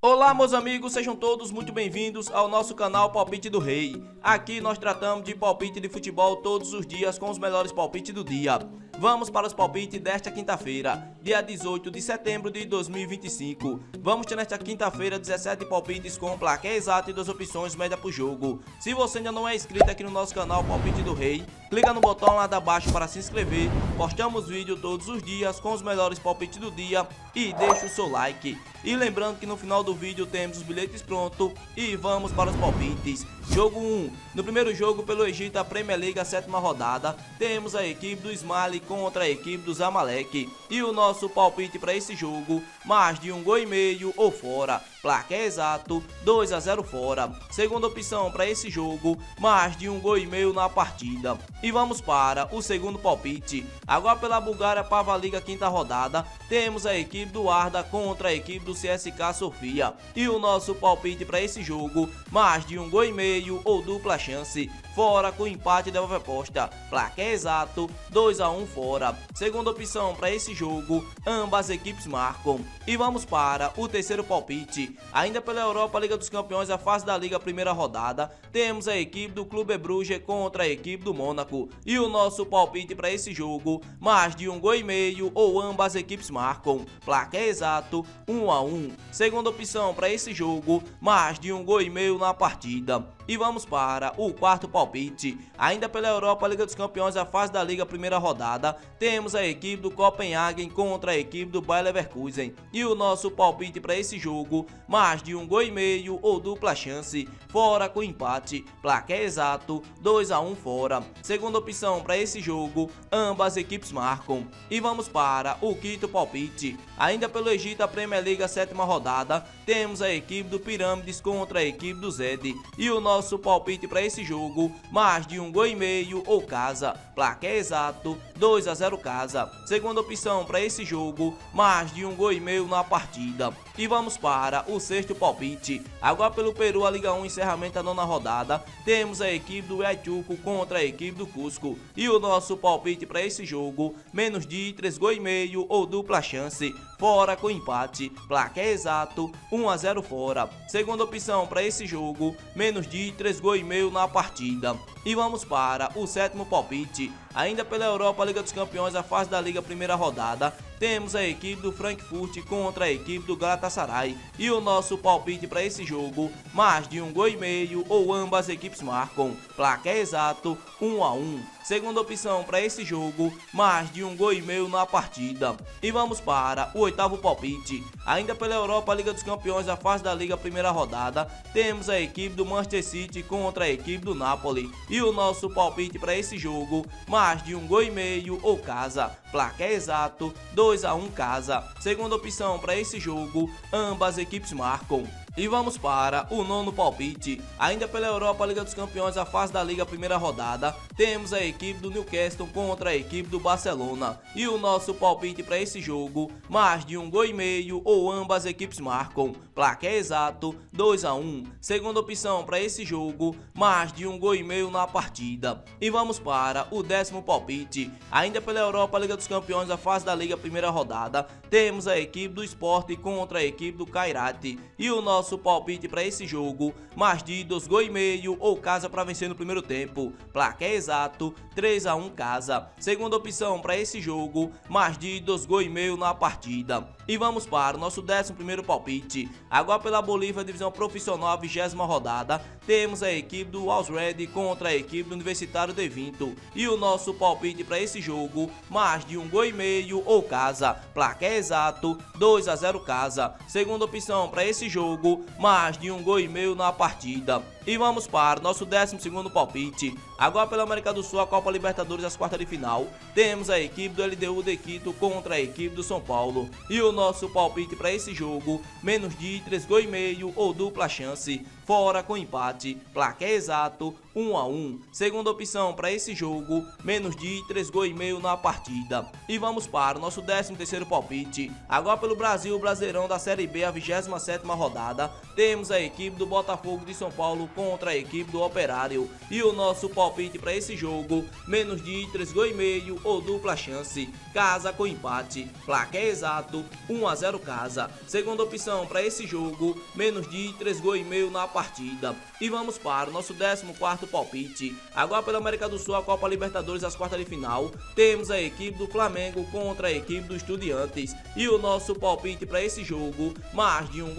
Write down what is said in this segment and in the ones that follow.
Olá, meus amigos, sejam todos muito bem-vindos ao nosso canal Palpite do Rei. Aqui nós tratamos de palpite de futebol todos os dias com os melhores palpites do dia. Vamos para os palpites desta quinta-feira, dia 18 de setembro de 2025. Vamos ter nesta quinta-feira 17 palpites com placar exato e 2 opções média por jogo. Se você ainda não é inscrito aqui no nosso canal Palpite do Rei, clica no botão lá de baixo para se inscrever. Postamos vídeo todos os dias com os melhores palpites do dia e deixa o seu like. E lembrando que no final do vídeo temos os bilhetes prontos e vamos para os palpites. Jogo 1. No primeiro jogo pelo Egito, a Premier League, a 7ª rodada, temos a equipe do Ismaili contra a equipe do Zamalek. E o nosso palpite para esse jogo, mais de 1,5 gols ou fora. Placar exato, 2-0 fora. Segunda opção para esse jogo, mais de 1,5 gols na partida. E vamos para o segundo palpite. Agora pela Bulgária, Pava Liga, 5ª rodada, temos a equipe do Arda contra a equipe do CSKA Sofia. E o nosso palpite para esse jogo, mais de 1,5 gols ou dupla chance, fora com empate de aposta. Placar exato, 2-1 fora. Segunda opção para esse jogo, ambas equipes marcam. E vamos para o terceiro palpite. Ainda pela Europa, Liga dos Campeões, a fase da Liga, 1ª rodada, temos a equipe do Clube Bruges contra a equipe do Mônaco. E o nosso palpite para esse jogo, mais de 1,5 gols ou ambas equipes marcam. Placar exato, 1-1. Segunda opção para esse jogo, mais de 1,5 gols na partida. E vamos para o quarto palpite. Ainda pela Europa, Liga dos Campeões, a fase da Liga, 1ª rodada, temos a equipe do Copenhagen contra a equipe do Bayer Leverkusen. E o nosso palpite para esse jogo, mais de 1,5 gols ou dupla chance, fora com empate. Placar exato, 2-1 fora. Segunda opção para esse jogo, ambas equipes marcam. E vamos para o quinto palpite. Ainda pelo Egito, a Premier League, a 7ª rodada, temos a equipe do Pirâmides contra a equipe do Zed. E o nosso palpite para esse jogo, mais de 1,5 gols ou casa. Placar exato, 2-0 casa. Segunda opção para esse jogo, mais de 1,5 gols na partida. E vamos para o sexto palpite. Agora pelo Peru, a Liga 1, encerramento da 9ª rodada, temos a equipe do Ayacucho contra a equipe do Cusco. E o nosso palpite para esse jogo, menos de 3,5 gols ou dupla chance, fora com empate. Placar exato, 1-0 fora. Segunda opção para esse jogo, menos de 3,5 gols na partida. E vamos para o sétimo palpite. Ainda pela Europa, Liga dos Campeões, a fase da Liga, 1ª rodada, temos a equipe do Frankfurt contra a equipe do Galatasaray. E o nosso palpite para esse jogo, mais de 1,5 gols ou ambas equipes marcam. Placar exato, 1-1. Segunda opção para esse jogo, mais de 1,5 gols na partida. E vamos para o oitavo palpite. Ainda pela Europa, Liga dos Campeões, a fase da Liga, 1ª rodada, temos a equipe do Manchester City contra a equipe do Napoli. E o nosso palpite para esse jogo, mais de 1,5 gols ou casa. Placar exato, 2-1 casa. Segunda opção para esse jogo, ambas equipes marcam. E vamos para o nono palpite. Ainda pela Europa, Liga dos Campeões, a fase da Liga, 1ª rodada, temos a equipe do Newcastle contra a equipe do Barcelona. E o nosso palpite para esse jogo, mais de 1,5 gols ou ambas equipes marcam. Placar exato, 2-1. Segunda opção para esse jogo, mais de 1,5 gols na partida. E vamos para o décimo palpite. Ainda pela Europa, Liga dos Campeões, a fase da Liga, 1ª rodada, temos a equipe do Sport contra a equipe do Kairat. E o nosso palpite para esse jogo, mais de 2,5 gols ou casa para vencer no primeiro tempo. Placar exato, 3-1 casa. Segunda opção para esse jogo, mais de 2,5 gols na partida. E vamos para o nosso 11º palpite. Agora pela Bolívia, divisão profissional, a 20ª rodada, temos a equipe do Always contra a equipe do Universitário de Vinto. E o nosso palpite para esse jogo, mais de 1,5 gols ou casa. Placar exato, 2-0 casa. Segunda opção para esse jogo, mais de 1,5 gols na partida. E vamos para o nosso 12º palpite. Agora pela América do Sul, a Copa Libertadores, as quartas de final, temos a equipe do LDU de Quito contra a equipe do São Paulo. E o nosso palpite para esse jogo, menos de 3,5 gols ou dupla chance, fora com empate, placar exato 1 a 1. Segunda opção para esse jogo, menos de 3,5 gols na partida. E vamos para o nosso 13º palpite. Agora pelo Brasil, Brasileirão da Série B, a 27ª rodada, temos a equipe do Botafogo de São Paulo contra a equipe do Operário. E o nosso palpite para esse jogo, menos de 3,5 gols ou dupla chance, casa com empate, placar exato 1 a 0 casa. Segunda opção para esse jogo, menos de 3,5 gols na partida. E vamos para o nosso 14º palpite. Agora pela América do Sul, a Copa Libertadores, as quartas de final, temos a equipe do Flamengo contra a equipe do Estudiantes. E o nosso palpite para esse jogo, mais de 1,5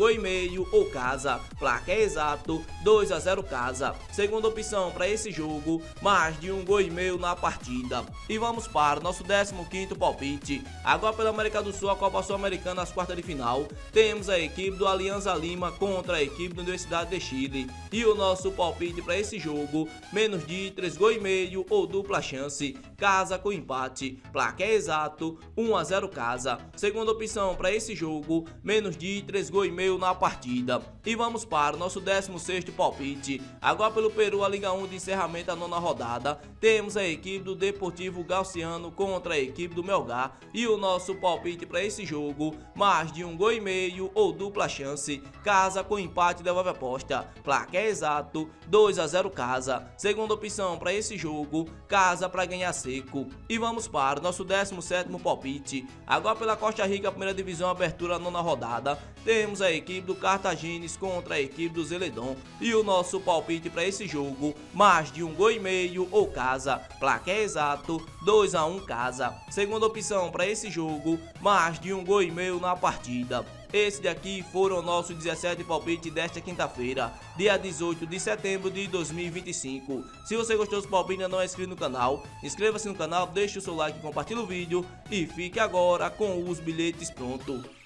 gols ou casa, placar exato 2 a 0 casa. Segunda opção para esse jogo, mais de 1,5 gols na partida. E vamos para o nosso 15º palpite. Agora pela América do Sul, a Copa Sul-Americana, as quartas de final, temos a equipe do Alianza Lima contra a equipe da Universidade de Chile. E o nosso palpite para esse jogo, menos de 3,5 gols ou dupla chance, casa com empate, placar exato 1 a 0 casa. Segunda opção para esse jogo, menos de 3,5 gols na partida. E vamos para o nosso 16º palpite. Agora pelo Peru, a Liga 1 de encerramento da 9ª rodada, temos a equipe do Deportivo Gauciano contra a equipe do Melgar. E o nosso palpite para esse jogo, mais de 1,5 gols ou dupla chance, casa com empate, devolve aposta, placar exato 2 a 0 casa. Segunda opção para esse jogo, casa para ganhar seco. E vamos para o nosso 17º palpite. Agora pela Costa Rica, primeira divisão, abertura 9ª rodada, temos a equipe do Cartagines contra a equipe do Zeledon. E o nosso palpite para esse jogo, mais de 1,5 gols ou casa, placar exato 2 a 1 casa. Segunda opção para esse jogo, mais de 1,5 gols na partida. Esse daqui foram nossos 17 palpites desta quinta-feira, dia 18 de setembro de 2025. Se você gostou dos palpites e ainda não é inscrito no canal, inscreva-se no canal, deixe o seu like, compartilhe o vídeo e fique agora com os bilhetes prontos.